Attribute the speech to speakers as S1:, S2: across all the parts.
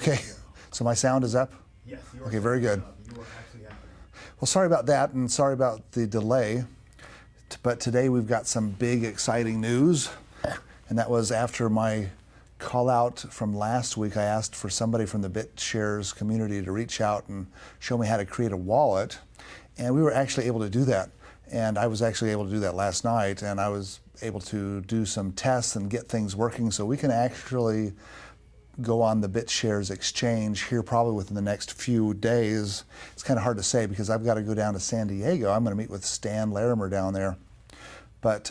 S1: Okay, so my sound is up?
S2: Yes.
S1: Okay, very good.
S2: You are actually happening.
S1: Well, sorry about that, and sorry about the delay, but today we've got some big, exciting news, and that was after my call out from last week. I asked for somebody from the Bitshares community to reach out and show me how to create a wallet, and we were actually able to do that. And I was actually able to do that last night, and I was able to do some tests and get things working, so we can actually go on the Bitshares exchange here probably within the next few days. It's kind of hard to say because I've got to go down to San Diego. I'm going to meet with Stan Larimer down there. But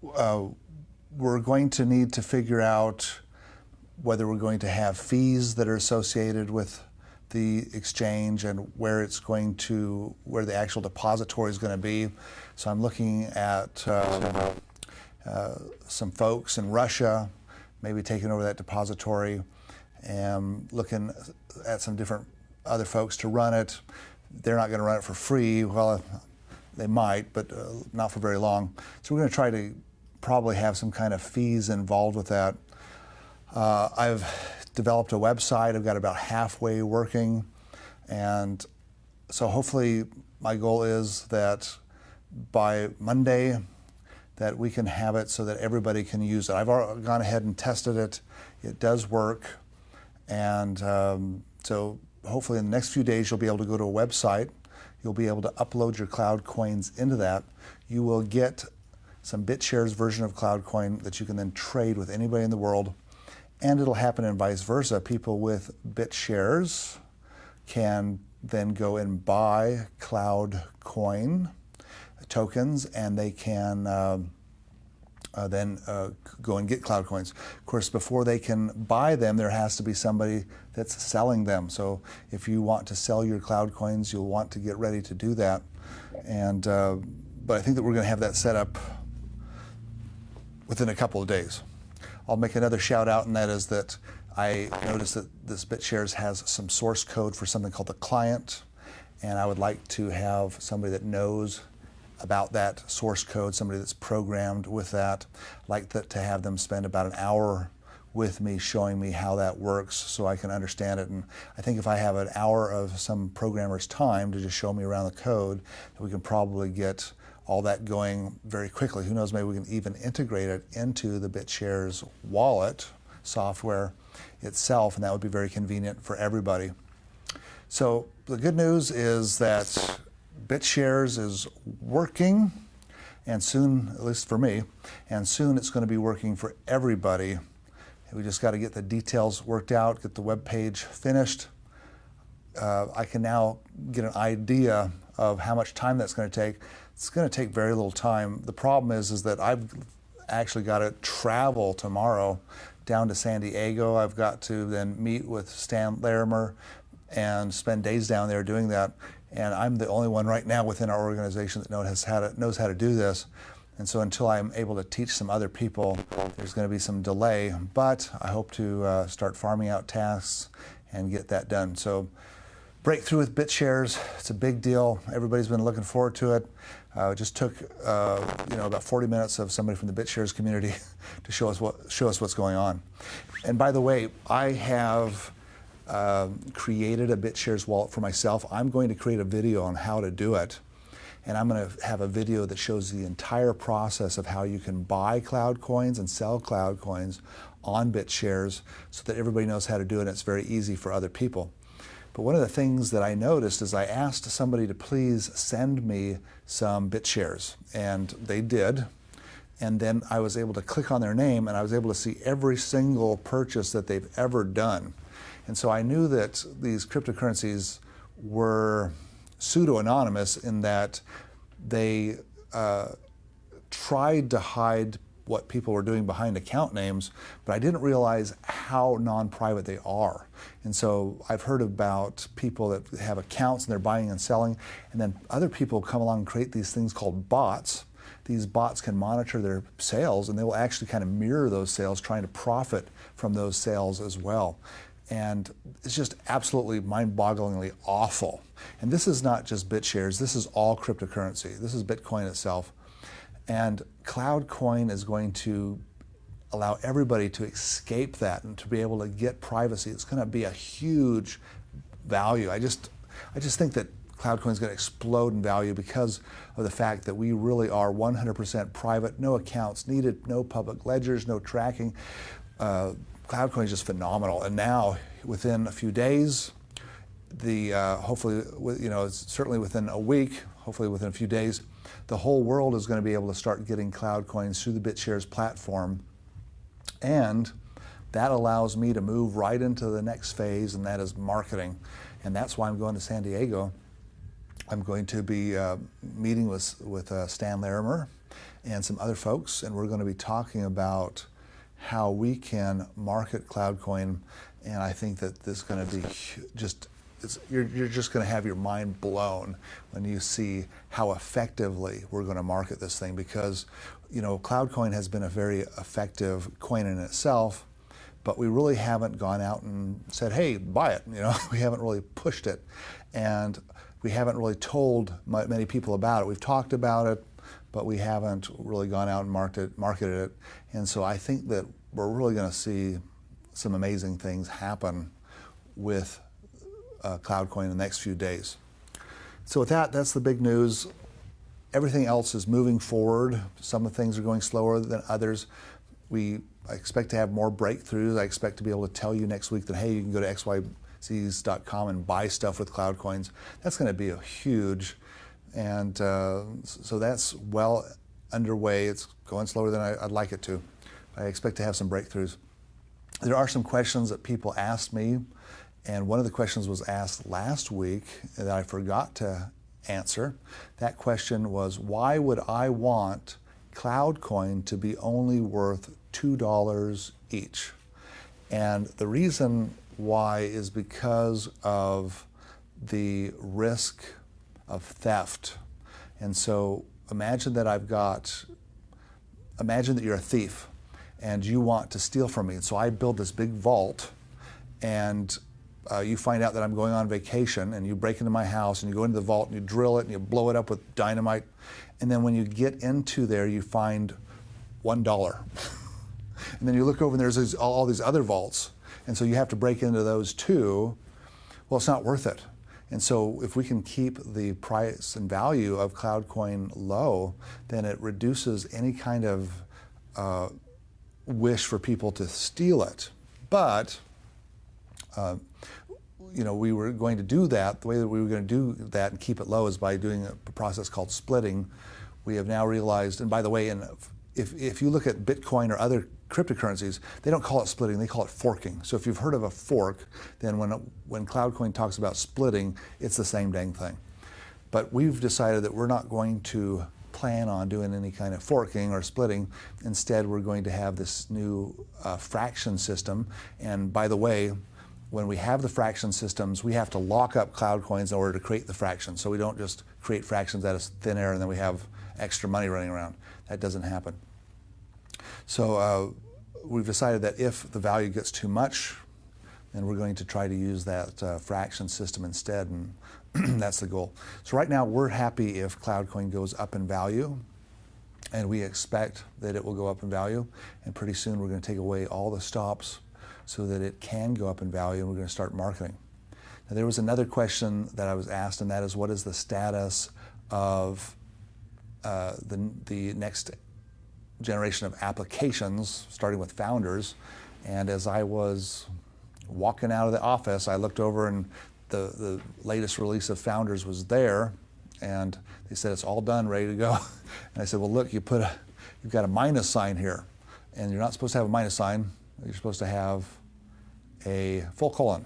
S1: we're going to need to figure out whether we're going to have fees that are associated with the exchange and where it's going to, where the actual depository is going to be. So I'm looking at some folks in Russia maybe taking over that depository, and looking at some different other folks to run it. They're not going to run it for free. Well, they might, but not for very long. So we're going to try to probably have some kind of fees involved with that. I've developed a website. I've got about halfway working, and so hopefully my goal is that by Monday that we can have it so that everybody can use it. I've already gone ahead and tested it. It does work, and so hopefully in the next few days you'll be able to go to a website. You'll be able to upload your CloudCoins into that. You will get some Bitshares version of CloudCoin that you can then trade with anybody in the world, and it'll happen and vice versa. People with Bitshares can then go and buy CloudCoin tokens, and they can then go and get CloudCoins. Of course, before they can buy them, there has to be somebody that's selling them. So if you want to sell your CloudCoins, you'll want to get ready to do that. And but I think that we're going to have that set up within a couple of days. I'll make another shout out, and that is that I noticed that this Bitshares has some source code for something called the client, and I would like to have somebody that knows about that source code, somebody that's programmed with that. I'd like to have them spend about an hour with me showing me how that works so I can understand it. And I think if I have an hour of some programmer's time to just show me around the code, we can probably get all that going very quickly. Who knows, maybe we can even integrate it into the Bitshares wallet software itself, and that would be very convenient for everybody. So the good news is that Bitshares is working, and soon, at least for me, and soon it's going to be working for everybody. We just got to get the details worked out, get the web page finished. I can now get an idea of how much time that's going to take. It's going to take very little time. The problem is that I've actually got to travel tomorrow down to San Diego. I've got to then meet with Stan Larimer and spend days down there doing that. And I'm the only one right now within our organization that knows how to do this. And so until I'm able to teach some other people, there's going to be some delay. But I hope to start farming out tasks and get that done. So breakthrough with Bitshares, it's a big deal. Everybody's been looking forward to it. It just took about 40 minutes of somebody from the Bitshares community to show us what's going on. And by the way, I have created a Bitshares wallet for myself. I'm going to create a video on how to do it. And I'm going to have a video that shows the entire process of how you can buy CloudCoins and sell CloudCoins on Bitshares so that everybody knows how to do it and it's very easy for other people. But one of the things that I noticed is I asked somebody to please send me some Bitshares, and they did. And then I was able to click on their name and I was able to see every single purchase that they've ever done. And so I knew that these cryptocurrencies were pseudo-anonymous in that they tried to hide what people were doing behind account names, but I didn't realize how non-private they are. And so I've heard about people that have accounts and they're buying and selling, and then other people come along and create these things called bots. These bots can monitor their sales and they will actually kind of mirror those sales, trying to profit from those sales as well. And it's just absolutely mind-bogglingly awful. And this is not just Bitshares, this is all cryptocurrency. This is Bitcoin itself. And CloudCoin is going to allow everybody to escape that and to be able to get privacy. It's going to be a huge value. I just think that CloudCoin is going to explode in value because of the fact that we really are 100% private, no accounts needed, no public ledgers, no tracking. CloudCoin is just phenomenal, and now within a few days, hopefully, certainly within a week, hopefully within a few days, the whole world is going to be able to start getting CloudCoins through the Bitshares platform, and that allows me to move right into the next phase, and that is marketing, and that's why I'm going to San Diego. I'm going to be meeting with Stan Larimer and some other folks, and we're going to be talking about how we can market CloudCoin, and I think that this is going to be you're just going to have your mind blown when you see how effectively we're going to market this thing, because CloudCoin has been a very effective coin in itself, but we really haven't gone out and said, hey, buy it. We haven't really pushed it, and we haven't really told many people about it. We've talked about it, but we haven't really gone out and marketed it. And so I think that we're really going to see some amazing things happen with CloudCoin in the next few days. So with that, that's the big news. Everything else is moving forward. Some of the things are going slower than others. I expect to have more breakthroughs. I expect to be able to tell you next week that, hey, you can go to xyzs.com and buy stuff with CloudCoins. That's going to be a huge, and so that's well underway. It's going slower than I'd like it to. I expect to have some breakthroughs. There are some questions that people asked me, and one of the questions was asked last week that I forgot to answer. That question was, why would I want CloudCoin to be only worth $2 each? And the reason why is because of the risk of theft. And so imagine that you're a thief and you want to steal from me. And so I build this big vault, and you find out that I'm going on vacation, and you break into my house and you go into the vault and you drill it and you blow it up with dynamite, and then when you get into there you find $1. And then you look over and there's all these other vaults, and so you have to break into those too. Well, it's not worth it. And so if we can keep the price and value of CloudCoin low, then it reduces any kind of wish for people to steal it. But we were going to do that. The way that we were going to do that and keep it low is by doing a process called splitting. We have now realized, and by the way, if you look at Bitcoin or other cryptocurrencies, they don't call it splitting, they call it forking. So if you've heard of a fork, then when CloudCoin talks about splitting, it's the same dang thing. But we've decided that we're not going to plan on doing any kind of forking or splitting. Instead, we're going to have this new fraction system. And by the way, when we have the fraction systems, we have to lock up CloudCoins in order to create the fractions. So we don't just create fractions out of thin air and then we have extra money running around. That doesn't happen. So we've decided that if the value gets too much, then we're going to try to use that fraction system instead, and that's the goal. So right now we're happy if CloudCoin goes up in value, and we expect that it will go up in value, and pretty soon we're going to take away all the stops so that it can go up in value, and we're going to start marketing. Now, there was another question that I was asked, and that is, what is the status of the next generation of applications, starting with founders? And as I was walking out of the office, I looked over and the latest release of founders was there, and they said it's all done, ready to go. And I said, well, look, you've got a minus sign here, and you're not supposed to have a minus sign. You're supposed to have a full colon.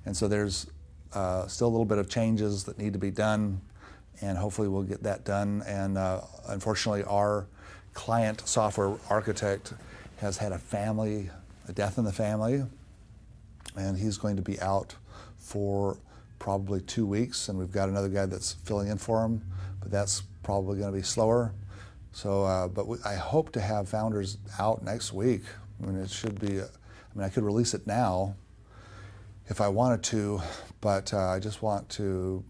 S1: And so there's still a little bit of changes that need to be done, and hopefully we'll get that done. And unfortunately, our client software architect has had a death in the family, and he's going to be out for probably 2 weeks, and we've got another guy that's filling in for him, but that's probably going to be slower. So, I hope to have founders out next week. I mean, it should be, I could release it now if I wanted to, but I just want to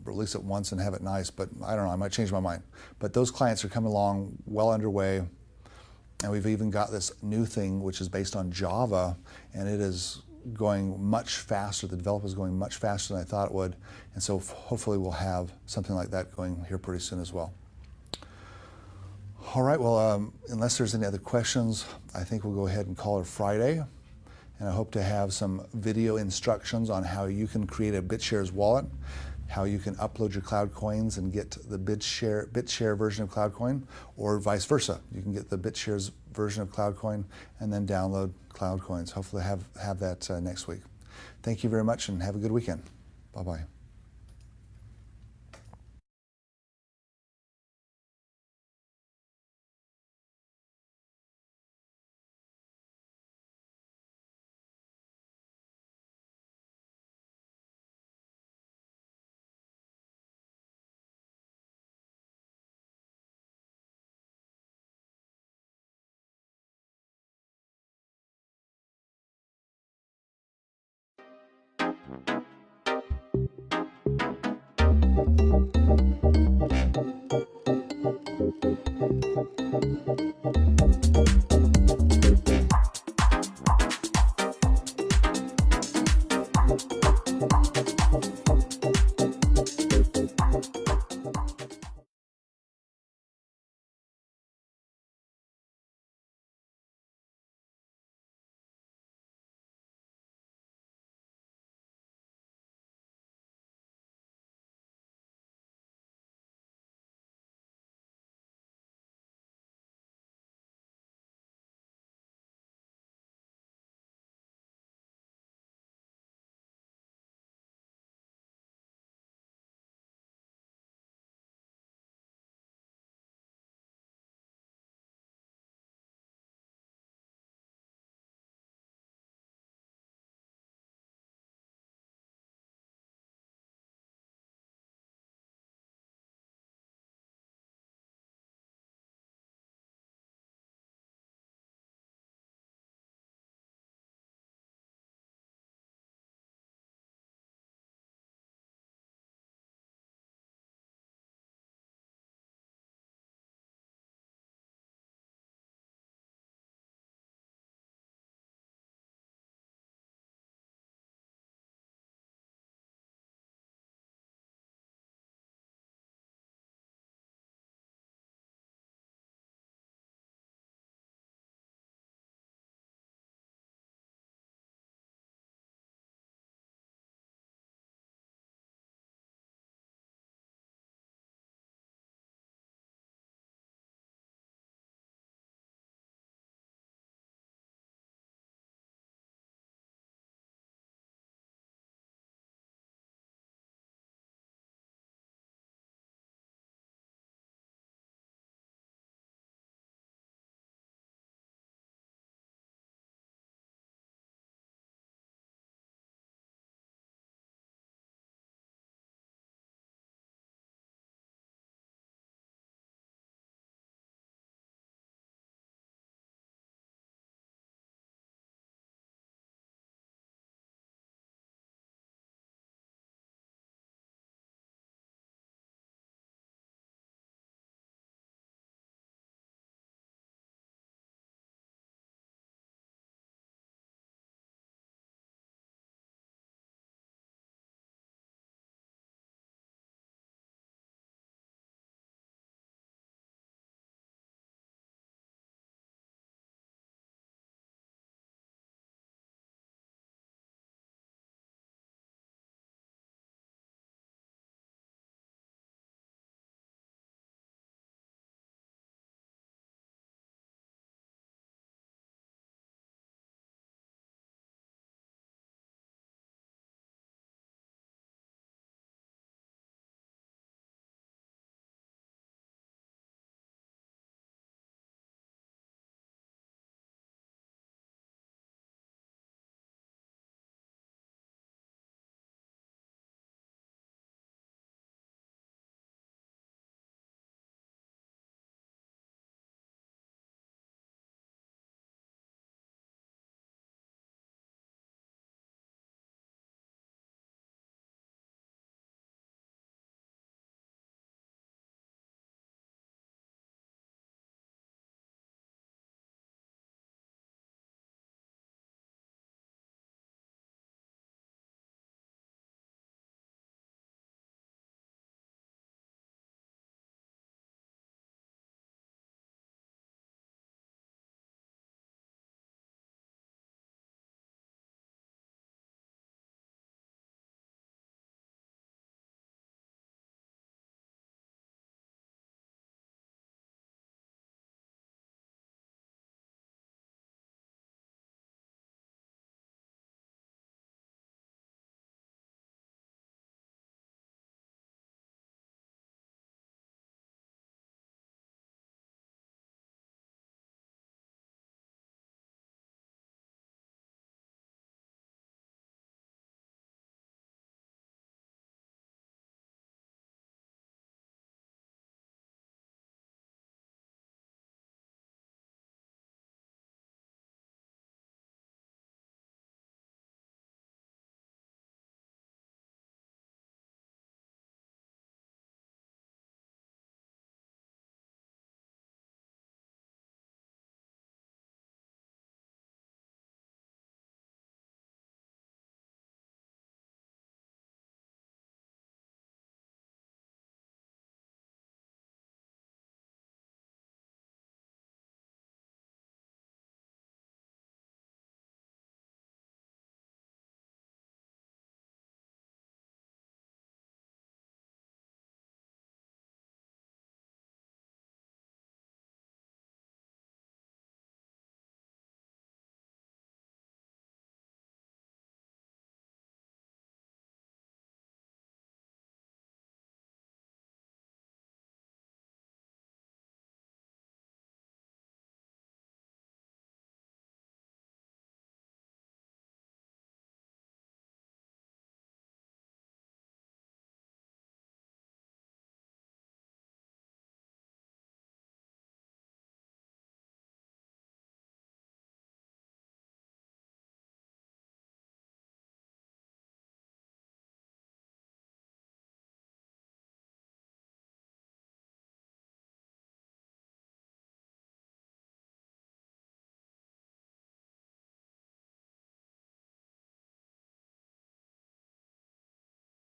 S1: release it once and have it nice, but I don't know, I might change my mind. But those clients are coming along well underway, and we've even got this new thing which is based on Java, and it is going much faster. The development is going much faster than I thought it would, and so hopefully we'll have something like that going here pretty soon as well. All right, well, unless there's any other questions, I think we'll go ahead and call it Friday, and I hope to have some video instructions on how you can create a Bitshares wallet, how you can upload your CloudCoins and get the Bitshare version of CloudCoin, or vice versa. You can get the Bitshares version of CloudCoin and then download CloudCoins. Hopefully have that next week. Thank you very much and have a good weekend. Bye-bye.